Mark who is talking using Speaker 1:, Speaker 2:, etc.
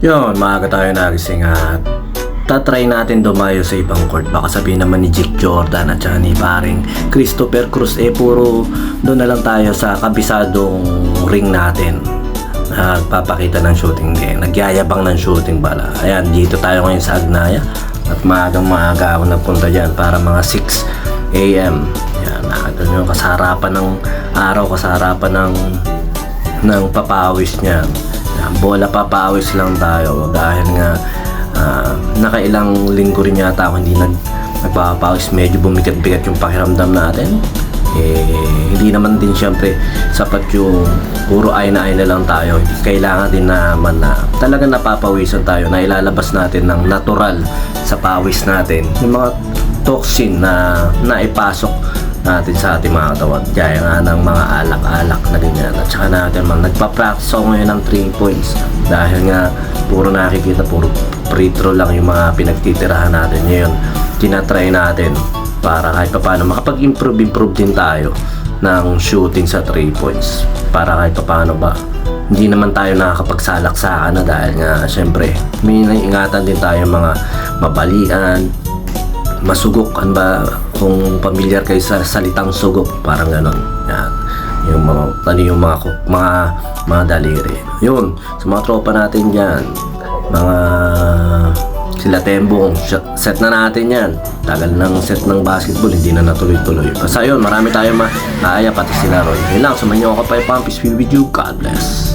Speaker 1: Yun, maaga tayo nagising at tatry natin dumayo sa ibang court. Baka sabihin naman ni Jake Jordan at saka ni paring Christopher Cruz, puro doon na lang tayo sa kabisadong ring natin. Nagpapakita ng shooting game, nagyayabang ng shooting bala. Ayan, dito tayo ngayon sa Agnaya at maaga ako nagpunta dyan para mga 6 AM. Yan, doon yung kasarapan ng araw, kasarapan ng papawis niya. Bola papawis lang tayo dahil nga nakailang linggo rin yata ako hindi nagpapawis. Medyo bumigat-bigat yung pakiramdam natin. Hindi naman din syempre sapat yung puro ay na lang tayo. Kailangan din naman na talagang napapawisan tayo, na ilalabas natin ng natural sa pawis natin yung mga toxin na naipasok natin sa ating mga katawan, gaya nga ng mga alak-alak na ganyan. At saka natin nagpa-practice ako ngayon ng 3 points dahil nga puro nakikita, puro free throw lang yung mga pinagtitirahan natin ngayon. Tinatry natin para kahit pa paano makapag-improve din tayo ng shooting sa 3 points, para kahit pa paano ba hindi naman tayo nakakapagsalaksakan na, dahil nga syempre may ingatan din tayo mga mabalian, masugok. Ano ba, kung familiar kayo sa salitang sugok, parang ganon. Yan, yung mga daliri. Yun, sa mga tropa natin dyan, mga sila Tembong, set na natin yan. Tagal ng set ng basketball, hindi na natuloy-tuloy. Basta yun, marami tayong maaya, pati sila Roy. Yun lang, samahan nyo ako pa, Pampis, with you. God bless.